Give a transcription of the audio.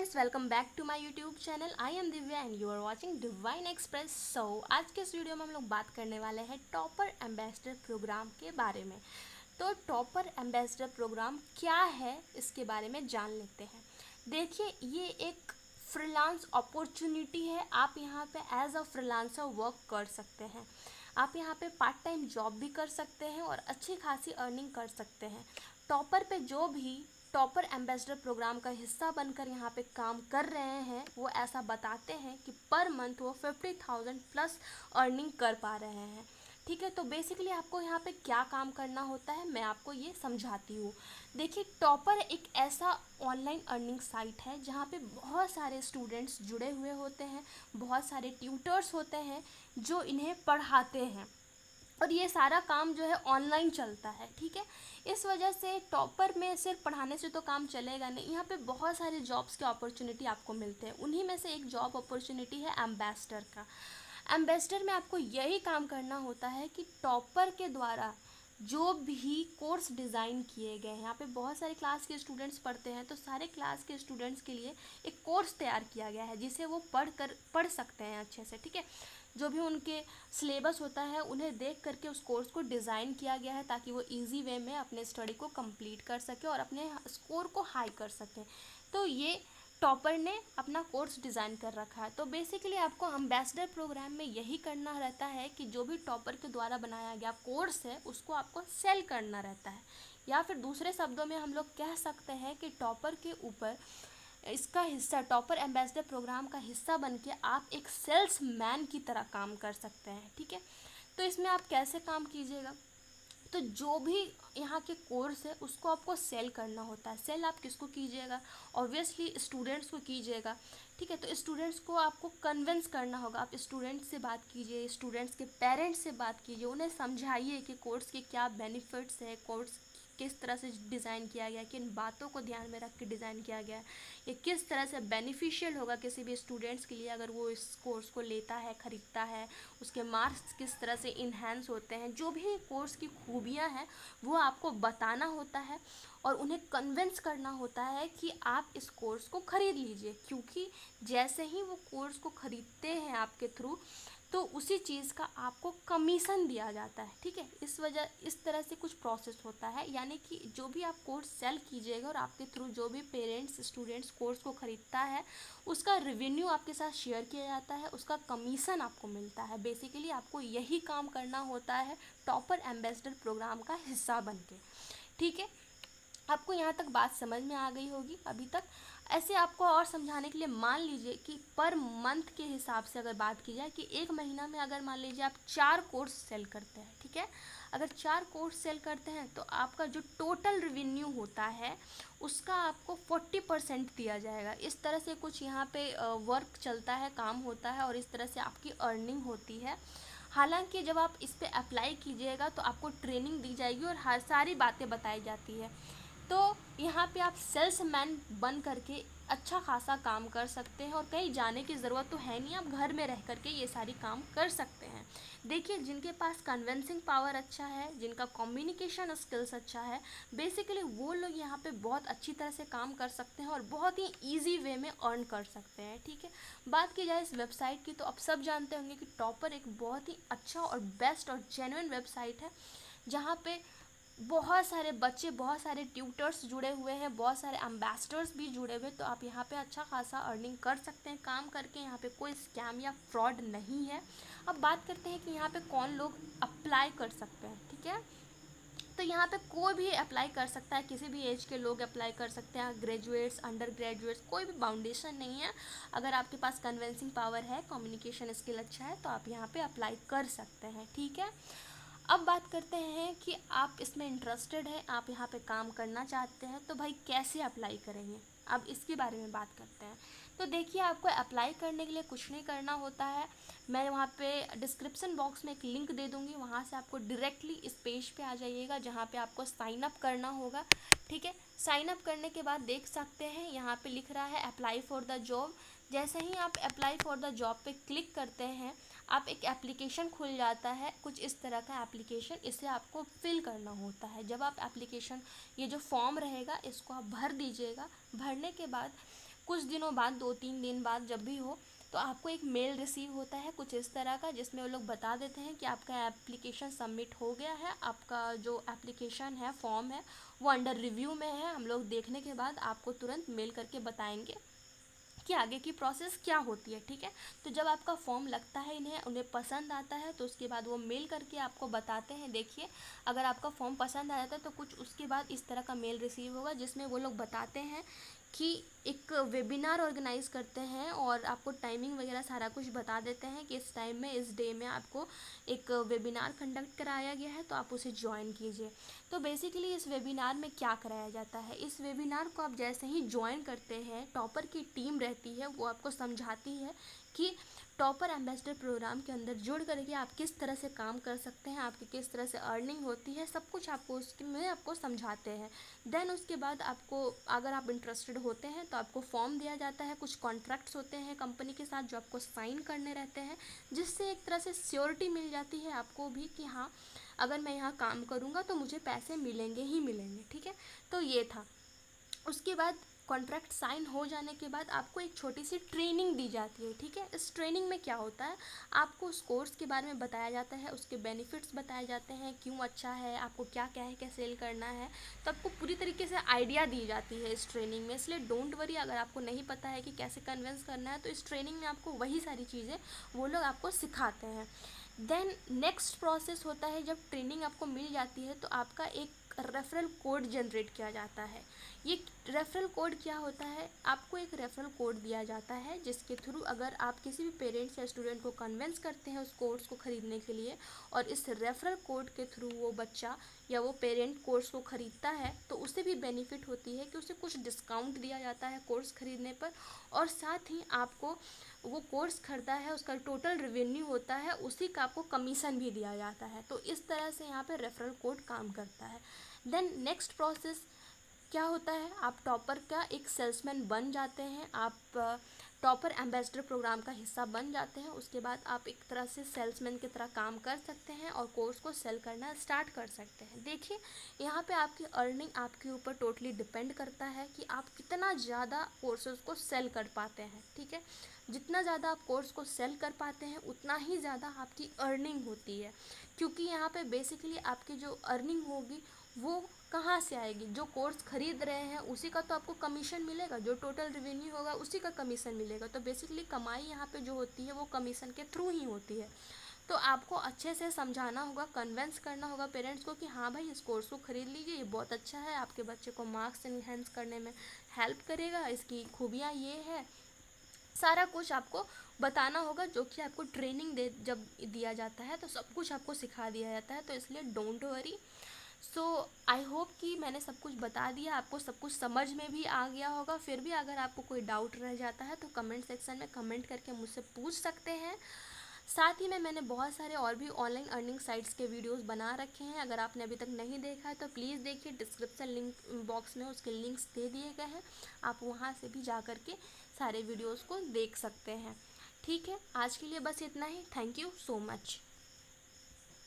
Friends, welcome back to my YouTube channel. I am Divya and you are watching Divine Express. आज के इस video में हम लोग बात करने वाले हैं टॉपर एम्बेसडर प्रोग्राम के बारे में। तो टॉपर एम्बेसडर प्रोग्राम क्या है, इसके बारे में जान लेते हैं। देखिए, ये एक फ्रीलांस अपॉर्चुनिटी है। आप यहाँ पे एज अ फ्रीलांसर वर्क कर सकते हैं। आप यहाँ पे पार्ट टाइम जॉब भी कर सकते हैं और अच्छी खासी अर्निंग कर सकते हैं। टॉपर पे जो भी टॉपर एम्बेसडर प्रोग्राम का हिस्सा बनकर यहाँ पे काम कर रहे हैं, वो ऐसा बताते हैं कि पर मंथ वो 50,000 प्लस अर्निंग कर पा रहे हैं। ठीक है, तो बेसिकली आपको यहाँ पे क्या काम करना होता है, मैं आपको ये समझाती हूँ। देखिए, टॉपर एक ऐसा ऑनलाइन अर्निंग साइट है जहाँ पे बहुत सारे स्टूडेंट्स जुड़े हुए होते हैं, बहुत सारे ट्यूटर्स होते हैं जो इन्हें पढ़ाते हैं, और ये सारा काम जो है ऑनलाइन चलता है। ठीक है, इस वजह से टॉपर में सिर्फ पढ़ाने से तो काम चलेगा नहीं। यहाँ पे बहुत सारे जॉब्स के अपॉर्चुनिटी आपको मिलते हैं। उन्हीं में से एक जॉब अपॉर्चुनिटी है एम्बेसडर का। एम्बेसडर में आपको यही काम करना होता है कि टॉपर के द्वारा जो भी कोर्स डिज़ाइन किए गए हैं, यहाँ पे बहुत सारे क्लास के स्टूडेंट्स पढ़ते हैं, तो सारे क्लास के स्टूडेंट्स के लिए एक कोर्स तैयार किया गया है जिसे वो पढ़ सकते हैं अच्छे से। ठीक है, जो भी उनके सिलेबस होता है उन्हें देख करके उस कोर्स को डिज़ाइन किया गया है ताकि वो इजी वे में अपने स्टडी को कंप्लीट कर सके और अपने स्कोर को हाई कर सकें। तो ये टॉपर ने अपना कोर्स डिज़ाइन कर रखा है। तो बेसिकली आपको एम्बेसडर प्रोग्राम में यही करना रहता है कि जो भी टॉपर के द्वारा बनाया गया कोर्स है उसको आपको सेल करना रहता है, या फिर दूसरे शब्दों में हम लोग कह सकते हैं कि टॉपर के ऊपर इसका हिस्सा, टॉपर एम्बेसडर प्रोग्राम का हिस्सा बन के आप एक सेल्स मैन की तरह काम कर सकते हैं। ठीक है, तो इसमें आप कैसे काम कीजिएगा, तो जो भी यहाँ के कोर्स है उसको आपको सेल करना होता है। सेल आप किसको कीजिएगा, ऑब्वियसली स्टूडेंट्स को कीजिएगा। ठीक है, तो स्टूडेंट्स को आपको कन्विंस करना होगा। आप स्टूडेंट्स से बात कीजिए, स्टूडेंट्स के पेरेंट्स से बात कीजिए, उन्हें समझाइए कि कोर्स के क्या बेनिफिट्स है, कोर्स किस तरह से डिज़ाइन किया गया है, किन बातों को ध्यान में रख के डिज़ाइन किया गया है, ये किस तरह से बेनिफिशियल होगा किसी भी स्टूडेंट्स के लिए अगर वो इस कोर्स को लेता है, ख़रीदता है, उसके मार्क्स किस तरह से इन्हेंस होते हैं, जो भी कोर्स की खूबियाँ हैं वो आपको बताना होता है और उन्हें कन्विंस करना होता है कि आप इस कोर्स को ख़रीद लीजिए। क्योंकि जैसे ही वो कोर्स को ख़रीदते हैं आपके थ्रू, तो उसी चीज़ का आपको कमीशन दिया जाता है। ठीक है, इस तरह से कुछ प्रोसेस होता है। यानी कि जो भी आप कोर्स सेल कीजिएगा और आपके थ्रू जो भी पेरेंट्स स्टूडेंट्स कोर्स को ख़रीदता है, उसका रिवेन्यू आपके साथ शेयर किया जाता है, उसका कमीशन आपको मिलता है। बेसिकली आपको यही काम करना होता है टॉपर एम्बेसडर प्रोग्राम का हिस्सा बन के। ठीक है, आपको यहाँ तक बात समझ में आ गई होगी अभी तक। ऐसे आपको और समझाने के लिए, मान लीजिए कि पर मंथ के हिसाब से अगर बात की जाए कि एक महीना में अगर मान लीजिए आप 4 कोर्स सेल करते हैं। ठीक है, अगर 4 कोर्स सेल करते हैं तो आपका जो टोटल रिवेन्यू होता है उसका आपको 40% दिया जाएगा। इस तरह से कुछ यहाँ पे वर्क चलता है, काम होता है, और इस तरह से आपकी अर्निंग होती है। हालांकि जब आप इस पर अप्लाई कीजिएगा तो आपको ट्रेनिंग दी जाएगी और हर सारी बातें बताई जाती है। तो यहाँ पे आप सेल्समैन बन करके अच्छा खासा काम कर सकते हैं और कहीं जाने की ज़रूरत तो है नहीं, आप घर में रह करके ये सारी काम कर सकते हैं। देखिए, जिनके पास कन्विंसिंग पावर अच्छा है, जिनका कम्युनिकेशन स्किल्स अच्छा है, बेसिकली वो लोग यहाँ पे बहुत अच्छी तरह से काम कर सकते हैं और बहुत ही ईजी वे में अर्न कर सकते हैं। ठीक है, बात की जाए इस वेबसाइट की, तो आप सब जानते होंगे कि टॉपर एक बहुत ही अच्छा और बेस्ट और जेन्युइन वेबसाइट है जहाँ पे बहुत सारे बच्चे, बहुत सारे ट्यूटर्स जुड़े हुए हैं, बहुत सारे एम्बेसडर्स भी जुड़े हुए हैं। तो आप यहाँ पे अच्छा खासा अर्निंग कर सकते हैं काम करके। यहाँ पे कोई स्कैम या फ्रॉड नहीं है। अब बात करते हैं कि यहाँ पे कौन लोग अप्लाई कर सकते हैं। ठीक है, तो यहाँ पे कोई भी अप्लाई कर सकता है, किसी भी एज के लोग अप्लाई कर सकते हैं, ग्रेजुएट्स, अंडर ग्रेजुएट्स, कोई भी बाउंडेशन नहीं है। अगर आपके पास कन्विंसिंग पावर है, कम्युनिकेशन स्किल अच्छा है, तो आप यहाँ पे अप्लाई कर सकते हैं। ठीक है, अब बात करते हैं कि आप इसमें इंटरेस्टेड हैं, आप यहाँ पे काम करना चाहते हैं, तो भाई कैसे अप्लाई करेंगे, अब इसके बारे में बात करते हैं। तो देखिए, आपको अप्लाई करने के लिए कुछ नहीं करना होता है। मैं वहाँ पे डिस्क्रिप्शन बॉक्स में एक लिंक दे दूँगी, वहाँ से आपको डायरेक्टली इस पेज पे आ जाइएगा जहाँ पे आपको साइन अप करना होगा। ठीक है, साइन अप करने के बाद देख सकते हैं यहाँ पे लिख रहा है अप्लाई फॉर द जॉब। जैसे ही आप अप्लाई फॉर द जॉब पे क्लिक करते हैं, आप एक एप्लीकेशन खुल जाता है, कुछ इस तरह का एप्लीकेशन, इसे आपको फिल करना होता है। जब आप एप्लीकेशन, ये जो फॉर्म रहेगा इसको आप भर दीजिएगा। भरने के बाद कुछ दिनों बाद, 2-3 दिन बाद जब भी हो, तो आपको एक मेल रिसीव होता है कुछ इस तरह का, जिसमें वो लोग बता देते हैं कि आपका एप्लीकेशन सबमिट हो गया है, आपका जो एप्लीकेशन है, फॉर्म है, वो अंडर रिव्यू में है। हम लोग देखने के बाद आपको तुरंत मेल करके बताएंगे कि आगे की प्रोसेस क्या होती है, ठीक है। तो जब आपका फॉर्म लगता है उन्हें पसंद आता है, तो उसके बाद वो मेल करके आपको बताते हैं। देखिए, अगर आपका फॉर्म पसंद आ जाता है तो कुछ उसके बाद इस तरह का मेल रिसीव होगा, जिसमें वो लोग बताते हैं कि एक वेबिनार ऑर्गेनाइज करते हैं और आपको टाइमिंग वगैरह सारा कुछ बता देते हैं कि इस टाइम में, इस डे में आपको एक वेबिनार कंडक्ट कराया गया है, तो आप उसे ज्वाइन कीजिए। तो बेसिकली इस वेबिनार में क्या कराया जाता है, इस वेबिनार को आप जैसे ही ज्वाइन करते हैं, टॉपर की टीम रहती है, वो आपको समझाती है कि टॉपर एम्बेसडर प्रोग्राम के अंदर जुड़ करके आप किस तरह से काम कर सकते हैं, आपकी किस तरह से अर्निंग होती है, सब कुछ आपको उसमें आपको समझाते हैं। देन उसके बाद आपको, अगर आप इंटरेस्टेड होते हैं तो आपको फॉर्म दिया जाता है, कुछ कॉन्ट्रैक्ट्स होते हैं कंपनी के साथ जो आपको साइन करने रहते हैं, जिससे एक तरह से श्योरिटी मिल जाती है आपको भी कि हाँ, अगर मैं यहाँ काम करूँगा तो मुझे पैसे मिलेंगे ही मिलेंगे, ठीक है। तो ये था। उसके बाद कॉन्ट्रैक्ट साइन हो जाने के बाद आपको एक छोटी सी ट्रेनिंग दी जाती है, ठीक है। इस ट्रेनिंग में क्या होता है, आपको उस कोर्स के बारे में बताया जाता है, उसके बेनिफिट्स बताए जाते हैं, क्यों अच्छा है, आपको क्या क्या है, क्या सेल करना है, तो आपको पूरी तरीके से आइडिया दी जाती है इस ट्रेनिंग में। इसलिए डोंट वरी, अगर आपको नहीं पता है कि कैसे कन्विंस करना है, तो इस ट्रेनिंग में आपको वही सारी चीज़ें वो लोग आपको सिखाते हैं। देन नेक्स्ट प्रोसेस होता है, जब ट्रेनिंग आपको मिल जाती है तो आपका एक रेफरल कोड जनरेट किया जाता है। ये रेफरल कोड क्या होता है, आपको एक रेफरल कोड दिया जाता है, जिसके थ्रू अगर आप किसी भी पेरेंट्स या स्टूडेंट को कन्विंस करते हैं उस कोर्स को ख़रीदने के लिए, और इस रेफरल कोड के थ्रू वो बच्चा या वो पेरेंट कोर्स को ख़रीदता है, तो उसे भी बेनिफिट होती है कि उसे कुछ डिस्काउंट दिया जाता है कोर्स ख़रीदने पर, और साथ ही आपको वो कोर्स खरीदा है उसका टोटल रेवेन्यू होता है, उसी का आपको कमीशन भी दिया जाता है। तो इस तरह से यहाँ पे रेफरल कोड काम करता है। देन नेक्स्ट प्रोसेस क्या होता है, आप टॉपर का एक सेल्समैन बन जाते हैं, आप टॉपर एम्बेसडर प्रोग्राम का हिस्सा बन जाते हैं। उसके बाद आप एक तरह से सेल्समैन की तरह काम कर सकते हैं और कोर्स को सेल करना स्टार्ट कर सकते हैं। देखिए, यहाँ पे आपकी अर्निंग आपके ऊपर टोटली डिपेंड करता है कि आप कितना ज़्यादा कोर्सेज को सेल कर पाते हैं, ठीक है। जितना ज़्यादा आप कोर्स को सेल कर पाते हैं उतना ही ज़्यादा आपकी अर्निंग होती है, क्योंकि यहाँ पे बेसिकली आपकी जो अर्निंग होगी वो कहाँ से आएगी, जो कोर्स खरीद रहे हैं उसी का तो आपको कमीशन मिलेगा, जो टोटल रेवेन्यू होगा उसी का कमीशन मिलेगा। तो बेसिकली कमाई यहाँ पे जो होती है वो कमीशन के थ्रू ही होती है। तो आपको अच्छे से समझाना होगा, कन्विंस करना होगा पेरेंट्स को कि हाँ भाई, इस कोर्स को ख़रीद लीजिए, ये बहुत अच्छा है, आपके बच्चे को मार्क्स इन्हेंस करने में हेल्प करेगा, इसकी खूबियाँ ये है, सारा कुछ आपको बताना होगा, जो कि आपको ट्रेनिंग दे जब दिया जाता है तो सब कुछ आपको सिखा दिया जाता है। तो इसलिए don't worry. So I hope कि मैंने सब कुछ बता दिया, आपको सब कुछ समझ में भी आ गया होगा। फिर भी अगर आपको कोई डाउट रह जाता है तो कमेंट सेक्शन में कमेंट करके मुझसे पूछ सकते हैं। साथ ही में मैंने बहुत सारे और भी ऑनलाइन अर्निंग साइट्स के वीडियोस बना रखे हैं, अगर आपने अभी तक नहीं देखा है तो प्लीज़ देखिए, डिस्क्रिप्शन लिंक बॉक्स में उसके लिंक्स दे दिए गए हैं, आप वहां से भी जा कर के सारे वीडियोस को देख सकते हैं। ठीक है, आज के लिए बस इतना ही। Thank you so much.